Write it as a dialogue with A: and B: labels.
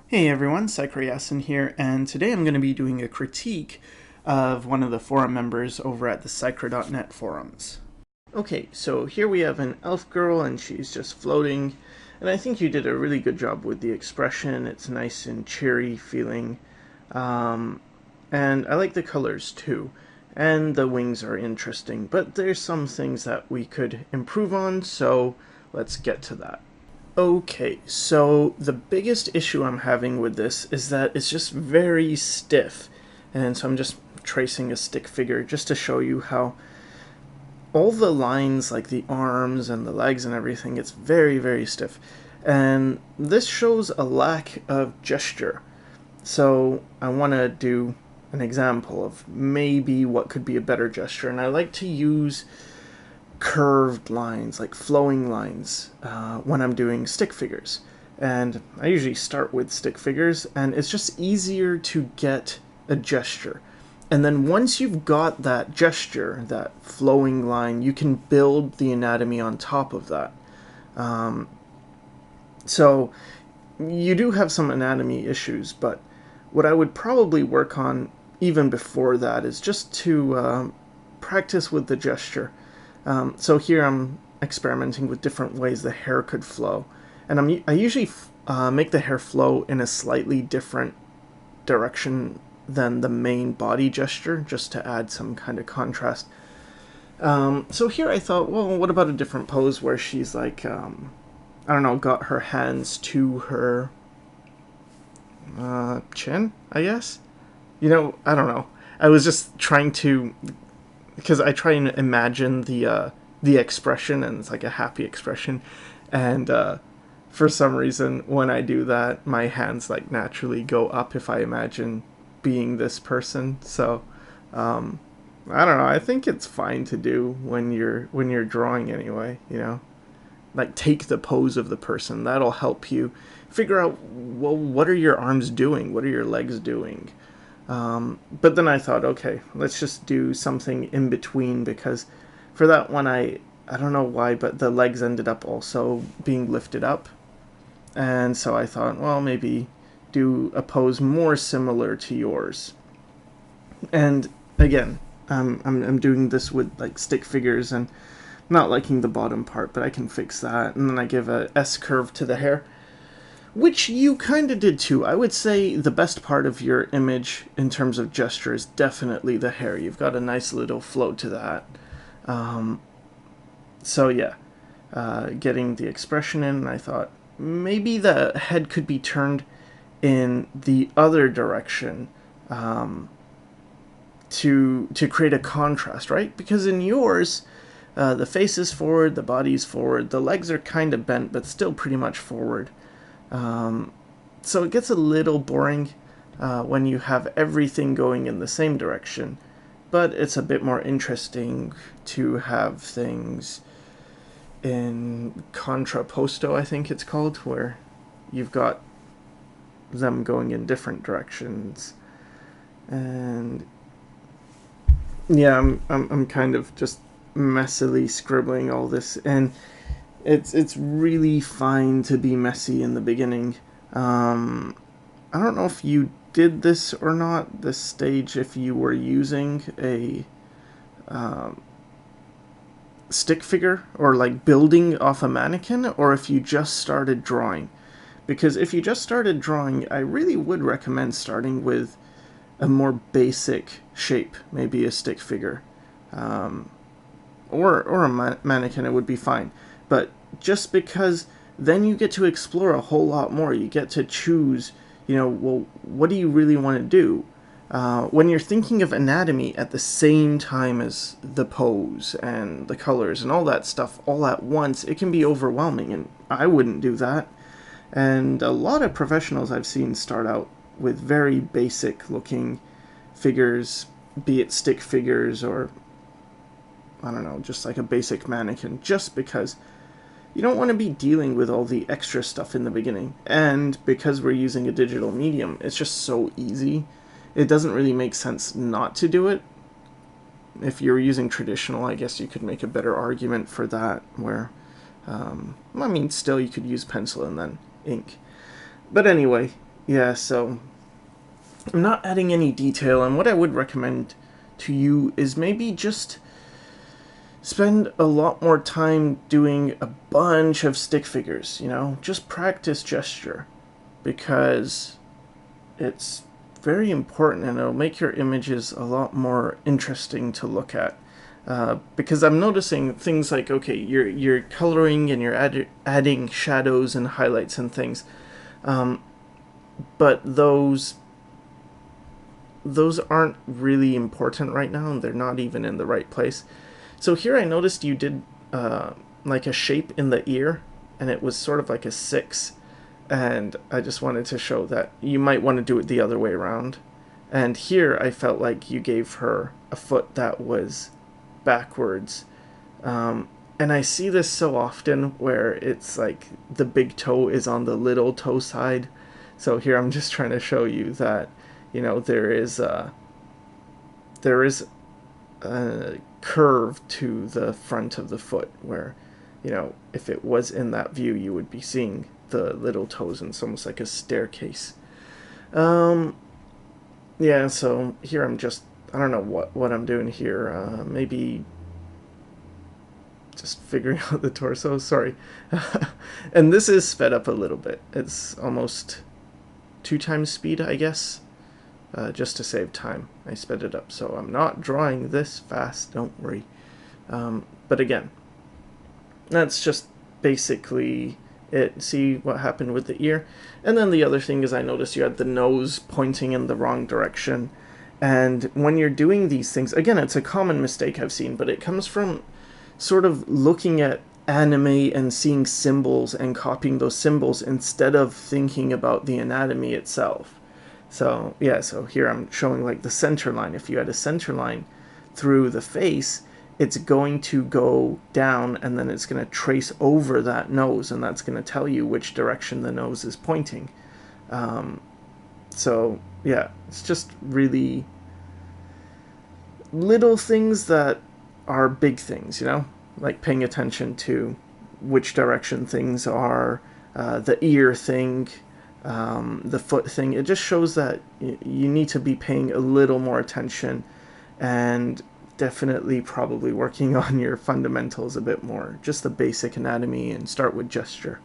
A: Hey everyone, Sycra here, and today I'm going to be doing a critique of one of the forum members over at the Sycra.net forums. Okay, so here we have an elf girl and she's just floating, and I think you did a really good job with the expression. It's nice and cheery feeling, and I like the colors too, and the wings are interesting, but there's some things that we could improve on, so let's get to that. Okay, so the biggest issue I'm having with this is that it's just very stiff. And so I'm just tracing a stick figure just to show you how all the lines, like the arms and the legs and everything, it's very, very stiff. And this shows a lack of gesture. So I want to do an example of maybe what could be a better gesture. And I like to use curved lines, like flowing lines, when I'm doing stick figures. And I usually start with stick figures, and it's just easier to get a gesture. And then once you've got that gesture, that flowing line, you can build the anatomy on top of that. So you do have some anatomy issues, but what I would probably work on even before that is just to practice with the gesture. So here I'm experimenting with different ways the hair could flow. And I usually make the hair flow in a slightly different direction than the main body gesture, just to add some kind of contrast. So here I thought, well, what about a different pose where she's like, I don't know, got her hands to her chin, I guess? I don't know. I was just trying to, because I try and imagine the expression, and it's like a happy expression, and for some reason when I do that, my hands like naturally go up if I imagine being this person. So I don't know. I think it's fine to do when you're drawing anyway. Like take the pose of the person. That'll help you figure out, well, what are your arms doing? What are your legs doing? But then I thought, okay, let's just do something in between, because for that one, I don't know why, but the legs ended up also being lifted up. And so I thought, well, maybe do a pose more similar to yours. And again, I'm doing this with like stick figures and not liking the bottom part, but I can fix that. And then I give a S curve to the hair, which you kind of did too. I would say the best part of your image in terms of gesture is definitely the hair. You've got a nice little flow to that. So yeah, getting the expression in, I thought maybe the head could be turned in the other direction, to create a contrast, right? Because in yours, the face is forward, the body's forward, the legs are kind of bent, but still pretty much forward. So it gets a little boring when you have everything going in the same direction, but it's a bit more interesting to have things in contrapposto, I think it's called, where you've got them going in different directions. And yeah, I'm kind of just messily scribbling all this, and it's really fine to be messy in the beginning. I don't know if you did this or not, this stage, if you were using a stick figure or like building off a mannequin, or if you just started drawing. Because if you just started drawing, I really would recommend starting with a more basic shape, maybe a stick figure. Or a mannequin, it would be fine. But just because then you get to explore a whole lot more. You get to choose, well, what do you really want to do? When you're thinking of anatomy at the same time as the pose and the colors and all that stuff all at once, it can be overwhelming, and I wouldn't do that. And a lot of professionals I've seen start out with very basic looking figures, be it stick figures or, I don't know, just like a basic mannequin, just because you don't want to be dealing with all the extra stuff in the beginning. And because we're using a digital medium, it's just so easy. It doesn't really make sense not to do it. If you're using traditional, I guess you could make a better argument for that, where, still you could use pencil and then ink. But anyway, yeah, so I'm not adding any detail, and what I would recommend to you is maybe just spend a lot more time doing a bunch of stick figures, just practice gesture because it's very important and it'll make your images a lot more interesting to look at. Because I'm noticing things like, okay, you're coloring and you're adding shadows and highlights and things, but those aren't really important right now, and they're not even in the right place. So here I noticed you did like a shape in the ear, and it was sort of like a 6. And I just wanted to show that you might want to do it the other way around. And here I felt like you gave her a foot that was backwards. And I see this so often where it's like the big toe is on the little toe side. So here I'm just trying to show you that, there is a curve to the front of the foot where, if it was in that view, you would be seeing the little toes, and it's almost like a staircase. Um, yeah, so here I don't know what I'm doing here. Maybe just figuring out the torso. Sorry. And this is sped up a little bit. It's almost 2 times speed, I guess. Just to save time, I sped it up. So I'm not drawing this fast, don't worry. But again, that's just basically it. See what happened with the ear. And then the other thing is I noticed you had the nose pointing in the wrong direction. And when you're doing these things, again, it's a common mistake I've seen, but it comes from sort of looking at anime and seeing symbols and copying those symbols instead of thinking about the anatomy itself. So yeah, so here I'm showing like the center line. If you had a center line through the face, it's going to go down and then it's going to trace over that nose, and that's going to tell you which direction the nose is pointing. So yeah, it's just really little things that are big things, like paying attention to which direction things are, the ear thing, the foot thing. It just shows that you need to be paying a little more attention and definitely probably working on your fundamentals a bit more, just the basic anatomy, and start with gesture.